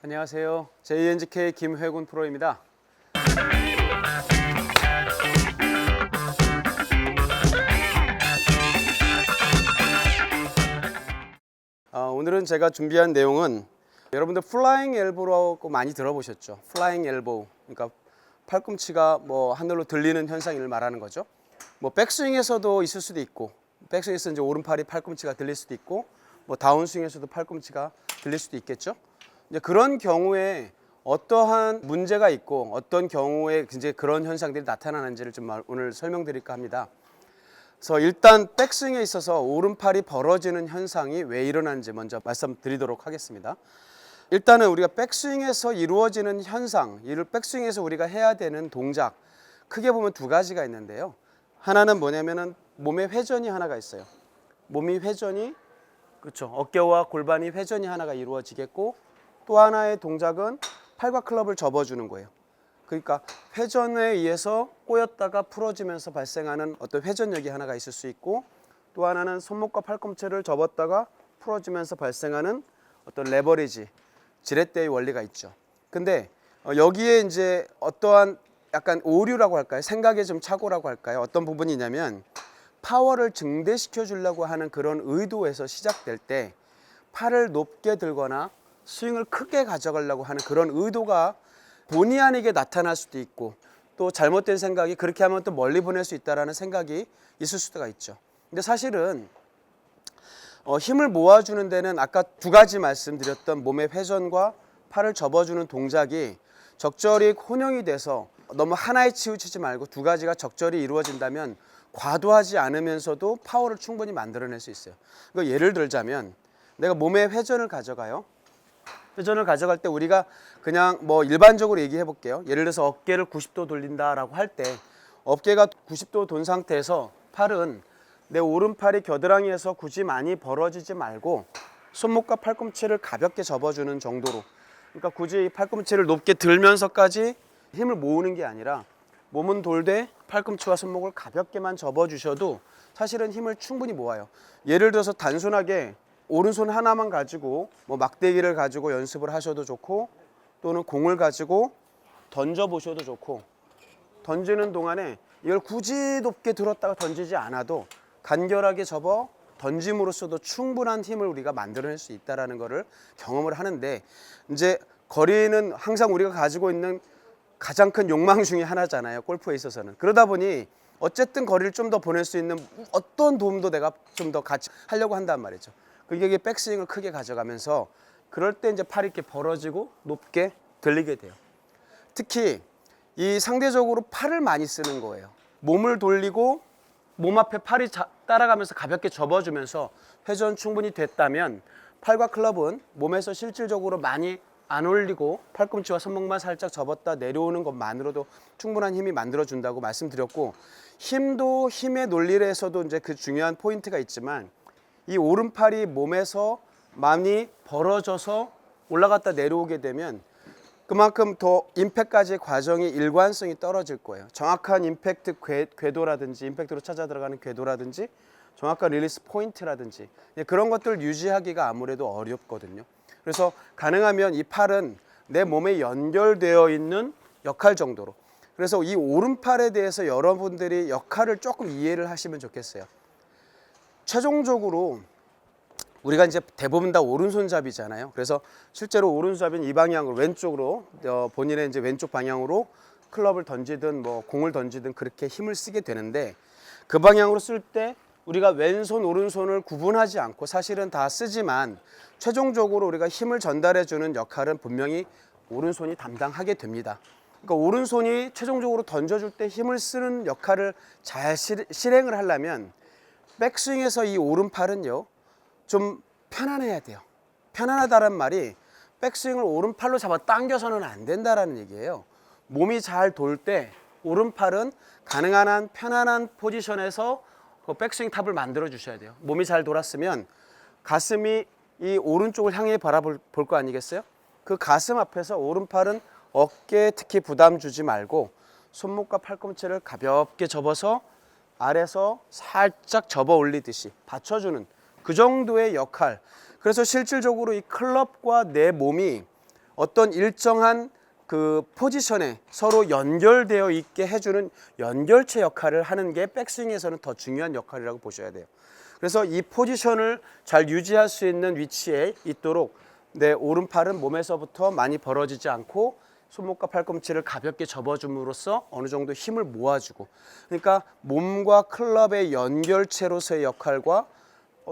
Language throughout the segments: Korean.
안녕하세요. JNGK 김회군 프로입니다. 오늘은 제가 준비한 내용은 여러분들 플라잉 엘보라고 많이 들어보셨죠? 플라잉 엘보, 그러니까 팔꿈치가 뭐 하늘로 들리는 현상을 말하는 거죠. 뭐 백스윙에서도 있을 수도 있고, 백스윙에서 이제 오른팔이 팔꿈치가 들릴 수도 있고, 뭐 다운스윙에서도 팔꿈치가 들릴 수도 있겠죠. 이제 그런 경우에 어떠한 문제가 있고 어떤 경우에 이제 그런 현상들이 나타나는지를 좀 오늘 설명드릴까 합니다. 그래서 일단 백스윙에 있어서 오른팔이 벌어지는 현상이 왜 일어나는지 먼저 말씀드리도록 하겠습니다. 일단은 우리가 백스윙에서 이루어지는 현상, 이 백스윙에서 우리가 해야 되는 동작, 크게 보면 두 가지가 있는데요. 하나는 뭐냐면은 몸의 회전이 하나가 있어요. 몸이 회전이, 그렇죠, 어깨와 골반이 회전이 하나가 이루어지겠고, 또 하나의 동작은 팔과 클럽을 접어주는 거예요. 그러니까 회전에 의해서 꼬였다가 풀어지면서 발생하는 어떤 회전력이 하나가 있을 수 있고, 또 하나는 손목과 팔꿈치를 접었다가 풀어주면서 발생하는 어떤 레버리지, 지렛대의 원리가 있죠. 근데 여기에 이제 어떠한 약간 오류라고 할까요? 생각의 좀 착오라고 할까요? 어떤 부분이 있냐면 파워를 증대시켜 주려고 하는 그런 의도에서 시작될 때 팔을 높게 들거나 스윙을 크게 가져가려고 하는 그런 의도가 본의 아니게 나타날 수도 있고, 또 잘못된 생각이 그렇게 하면 또 멀리 보낼 수 있다는 생각이 있을 수가 있죠. 근데 사실은 힘을 모아주는 데는 아까 두 가지 말씀드렸던 몸의 회전과 팔을 접어주는 동작이 적절히 혼용이 돼서 너무 하나에 치우치지 말고 두 가지가 적절히 이루어진다면 과도하지 않으면서도 파워를 충분히 만들어낼 수 있어요. 그러니까 예를 들자면 내가 몸의 회전을 가져가요. 회전을 가져갈 때 우리가 그냥 뭐 일반적으로 얘기해 볼게요. 예를 들어서 어깨를 90도 돌린다라고 할 때 어깨가 90도 돈 상태에서 팔은 내 오른팔이 겨드랑이에서 굳이 많이 벌어지지 말고 손목과 팔꿈치를 가볍게 접어주는 정도로, 그러니까 굳이 팔꿈치를 높게 들면서까지 힘을 모으는 게 아니라 몸은 돌되 팔꿈치와 손목을 가볍게만 접어주셔도 사실은 힘을 충분히 모아요. 예를 들어서 단순하게 오른손 하나만 가지고 뭐 막대기를 가지고 연습을 하셔도 좋고, 또는 공을 가지고 던져 보셔도 좋고, 던지는 동안에 이걸 굳이 높게 들었다가 던지지 않아도 간결하게 접어 던짐으로써도 충분한 힘을 우리가 만들어낼 수 있다는 것을 경험을 하는데, 이제 거리는 항상 우리가 가지고 있는 가장 큰 욕망 중에 하나잖아요, 골프에 있어서는. 그러다 보니 어쨌든 거리를 좀 더 보낼 수 있는 어떤 도움도 내가 좀 더 같이 하려고 한단 말이죠. 그게 백스윙을 크게 가져가면서 그럴 때 이제 팔이 이렇게 벌어지고 높게 들리게 돼요. 특히 이 상대적으로 팔을 많이 쓰는 거예요. 몸을 돌리고 몸 앞에 팔이 따라가면서 가볍게 접어주면서 회전 충분히 됐다면 팔과 클럽은 몸에서 실질적으로 많이 안 올리고 팔꿈치와 손목만 살짝 접었다 내려오는 것만으로도 충분한 힘이 만들어준다고 말씀드렸고, 힘도 힘의 논리에서도 이제 그 중요한 포인트가 있지만 이 오른팔이 몸에서 많이 벌어져서 올라갔다 내려오게 되면 그만큼 더 임팩트까지의 과정이 일관성이 떨어질 거예요. 정확한 임팩트 궤도라든지 임팩트로 찾아 들어가는 궤도라든지 정확한 릴리스 포인트라든지 그런 것들을 유지하기가 아무래도 어렵거든요. 그래서 가능하면 이 팔은 내 몸에 연결되어 있는 역할 정도로, 그래서 이 오른팔에 대해서 여러분들이 역할을 조금 이해를 하시면 좋겠어요. 최종적으로 우리가 이제 대부분 다 오른손잡이잖아요. 그래서 실제로 오른손잡이는 이 방향으로 왼쪽으로 본인의 이제 왼쪽 방향으로 클럽을 던지든 뭐 공을 던지든 그렇게 힘을 쓰게 되는데, 그 방향으로 쓸 때 우리가 왼손 오른손을 구분하지 않고 사실은 다 쓰지만 최종적으로 우리가 힘을 전달해 주는 역할은 분명히 오른손이 담당하게 됩니다. 그러니까 오른손이 최종적으로 던져줄 때 힘을 쓰는 역할을 잘 실행을 하려면 백스윙에서 이 오른팔은요 좀 편안해야 돼요. 편안하다는 말이 백스윙을 오른팔로 잡아 당겨서는 안 된다라는 얘기예요. 몸이 잘 돌 때 오른팔은 가능한 한 편안한 포지션에서 그 백스윙 탑을 만들어 주셔야 돼요. 몸이 잘 돌았으면 가슴이 이 오른쪽을 향해 바라볼 거 아니겠어요? 그 가슴 앞에서 오른팔은 어깨에 특히 부담 주지 말고 손목과 팔꿈치를 가볍게 접어서 아래서 살짝 접어 올리듯이 받쳐주는 그 정도의 역할. 그래서 실질적으로 이 클럽과 내 몸이 어떤 일정한 그 포지션에 서로 연결되어 있게 해주는 연결체 역할을 하는 게 백스윙에서는 더 중요한 역할이라고 보셔야 돼요. 그래서 이 포지션을 잘 유지할 수 있는 위치에 있도록 내 오른팔은 몸에서부터 많이 벌어지지 않고 손목과 팔꿈치를 가볍게 접어줌으로써 어느 정도 힘을 모아주고, 그러니까 몸과 클럽의 연결체로서의 역할과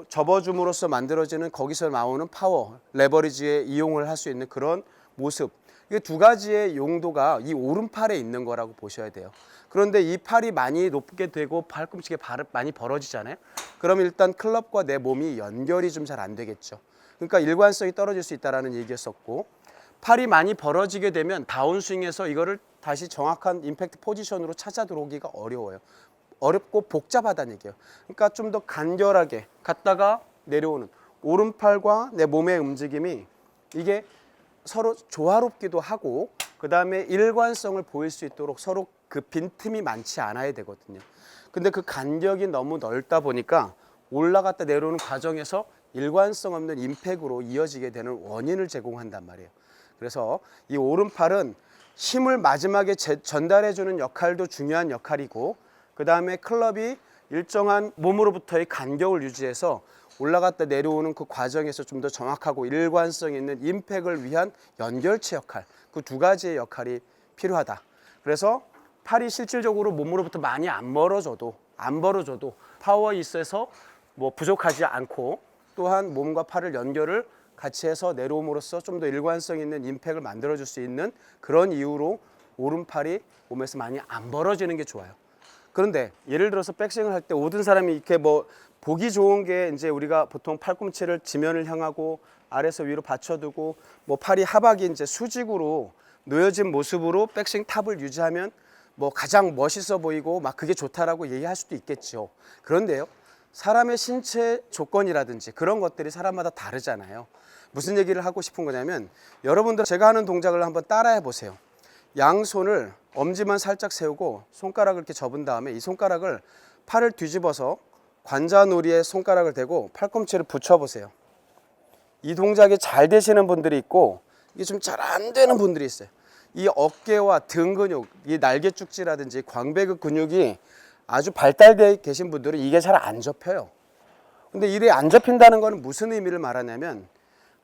접어줌으로써 만들어지는 거기서 나오는 파워, 레버리지에 이용을 할 수 있는 그런 모습, 이 두 가지의 용도가 이 오른팔에 있는 거라고 보셔야 돼요. 그런데 이 팔이 많이 높게 되고 팔꿈치가 많이 벌어지잖아요. 그럼 일단 클럽과 내 몸이 연결이 좀 잘 안 되겠죠. 그러니까 일관성이 떨어질 수 있다는 얘기였었고, 팔이 많이 벌어지게 되면 다운스윙에서 이거를 다시 정확한 임팩트 포지션으로 찾아 들어오기가 어려워요. 어렵고 복잡하다는 얘기예요. 그러니까 좀 더 간결하게 갔다가 내려오는 오른팔과 내 몸의 움직임이 이게 서로 조화롭기도 하고, 그 다음에 일관성을 보일 수 있도록 서로 그 빈틈이 많지 않아야 되거든요. 근데 그 간격이 너무 넓다 보니까 올라갔다 내려오는 과정에서 일관성 없는 임팩으로 이어지게 되는 원인을 제공한단 말이에요. 그래서 이 오른팔은 힘을 마지막에 전달해주는 역할도 중요한 역할이고, 그 다음에 클럽이 일정한 몸으로부터의 간격을 유지해서 올라갔다 내려오는 그 과정에서 좀 더 정확하고 일관성 있는 임팩을 위한 연결체 역할, 그 두 가지의 역할이 필요하다. 그래서 팔이 실질적으로 몸으로부터 많이 안 벌어져도 파워가 있어서 뭐 부족하지 않고, 또한 몸과 팔을 연결을 같이 해서 내려옴으로써 좀 더 일관성 있는 임팩을 만들어줄 수 있는 그런 이유로 오른팔이 몸에서 많이 안 벌어지는 게 좋아요. 그런데 예를 들어서 백스윙을 할 때 모든 사람이 이렇게 뭐 보기 좋은 게 이제 우리가 보통 팔꿈치를 지면을 향하고 아래에서 위로 받쳐두고 뭐 팔이 하박이 이제 수직으로 놓여진 모습으로 백스윙 탑을 유지하면 뭐 가장 멋있어 보이고 막 그게 좋다라고 얘기할 수도 있겠죠. 그런데요, 사람의 신체 조건이라든지 그런 것들이 사람마다 다르잖아요. 무슨 얘기를 하고 싶은 거냐면, 여러분들 제가 하는 동작을 한번 따라해 보세요. 양손을 엄지만 살짝 세우고 손가락을 이렇게 접은 다음에 이 손가락을 팔을 뒤집어서 관자놀이에 손가락을 대고 팔꿈치를 붙여보세요. 이 동작이 잘 되시는 분들이 있고 이게 좀 잘 안 되는 분들이 있어요. 이 어깨와 등 근육, 이 날개축지라든지 광배근 근육이 아주 발달되어 계신 분들은 이게 잘 안 접혀요. 근데 이게 안 접힌다는 것은 무슨 의미를 말하냐면,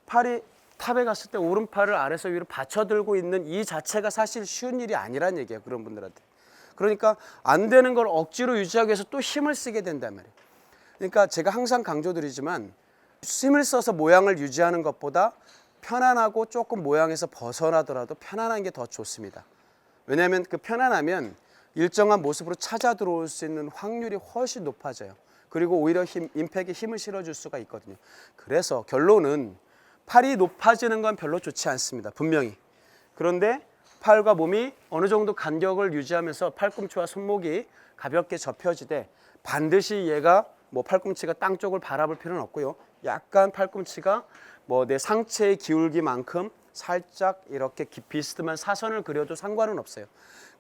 팔이 탑에 갔을 때 오른팔을 아래서 위로 받쳐들고 있는 이 자체가 사실 쉬운 일이 아니란 얘기예요, 그런 분들한테. 그러니까 안 되는 걸 억지로 유지하기 위해서 또 힘을 쓰게 된단 말이에요. 그러니까 제가 항상 강조드리지만, 힘을 써서 모양을 유지하는 것보다 편안하고 조금 모양에서 벗어나더라도 편안한 게 더 좋습니다. 왜냐하면 그 편안하면 일정한 모습으로 찾아 들어올 수 있는 확률이 훨씬 높아져요. 그리고 오히려 임팩에 힘을 실어줄 수가 있거든요. 그래서 결론은 팔이 높아지는 건 별로 좋지 않습니다, 분명히. 그런데 팔과 몸이 어느 정도 간격을 유지하면서 팔꿈치와 손목이 가볍게 접혀지되, 반드시 얘가 뭐 팔꿈치가 땅 쪽을 바라볼 필요는 없고요. 약간 팔꿈치가 뭐 내 상체의 기울기만큼 살짝 이렇게 비스듬한 사선을 그려도 상관은 없어요.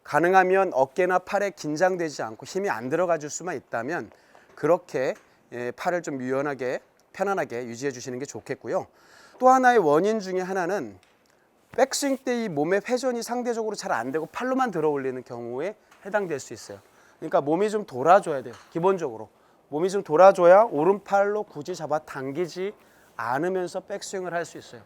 가능하면 어깨나 팔에 긴장되지 않고 힘이 안 들어가 줄 수만 있다면 그렇게 팔을 좀 유연하게 편안하게 유지해 주시는 게 좋겠고요. 또 하나의 원인 중에 하나는 백스윙 때 이 몸의 회전이 상대적으로 잘 안 되고 팔로만 들어 올리는 경우에 해당될 수 있어요. 그러니까 몸이 좀 돌아줘야 돼요. 기본적으로 몸이 좀 돌아줘야 오른팔로 굳이 잡아 당기지 않으면서 백스윙을 할 수 있어요.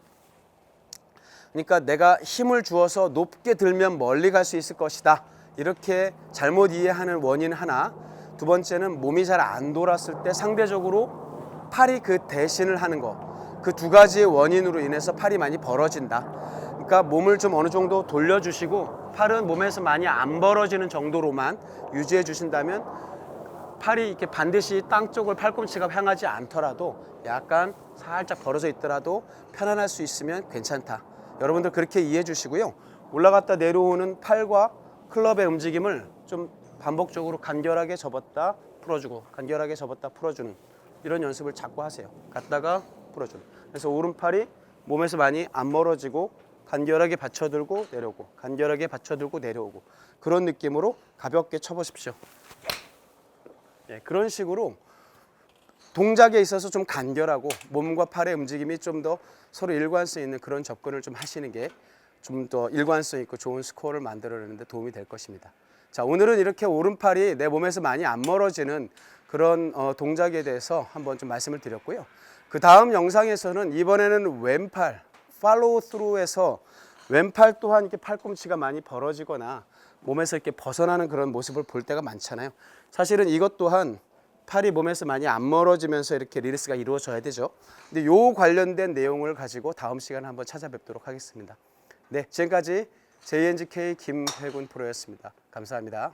그러니까 내가 힘을 주어서 높게 들면 멀리 갈 수 있을 것이다, 이렇게 잘못 이해하는 원인 하나. 두 번째는 몸이 잘 안 돌았을 때 상대적으로 팔이 그 대신을 하는 거, 그 두 가지의 원인으로 인해서 팔이 많이 벌어진다. 그러니까 몸을 좀 어느 정도 돌려주시고 팔은 몸에서 많이 안 벌어지는 정도로만 유지해 주신다면, 팔이 이렇게 반드시 땅 쪽을 팔꿈치가 향하지 않더라도 약간 살짝 벌어져 있더라도 편안할 수 있으면 괜찮다. 여러분들 그렇게 이해해 주시고요. 올라갔다 내려오는 팔과 클럽의 움직임을 좀 반복적으로 간결하게 접었다 풀어주고 간결하게 접었다 풀어주는 이런 연습을 자꾸 하세요. 갔다가 풀어주는. 그래서 오른팔이 몸에서 많이 안 멀어지고 간결하게 받쳐들고 내려오고 간결하게 받쳐들고 내려오고, 그런 느낌으로 가볍게 쳐보십시오. 그런 식으로 동작에 있어서 좀 간결하고 몸과 팔의 움직임이 좀 더 서로 일관성 있는 그런 접근을 좀 하시는 게 좀 더 일관성 있고 좋은 스코어를 만들어내는 데 도움이 될 것입니다. 자, 오늘은 이렇게 오른팔이 내 몸에서 많이 안 멀어지는 그런 동작에 대해서 한번 좀 말씀을 드렸고요. 그 다음 영상에서는 이번에는 왼팔 팔로우 스루에서 왼팔 또한 이렇게 팔꿈치가 많이 벌어지거나 몸에서 이렇게 벗어나는 그런 모습을 볼 때가 많잖아요. 사실은 이것 또한 팔이 몸에서 많이 안 멀어지면서 이렇게 리리스가 이루어져야 되죠. 근데 요 관련된 내용을 가지고 다음 시간에 한번 찾아뵙도록 하겠습니다. 네, 지금까지 JNGK 김혜군 프로였습니다. 감사합니다.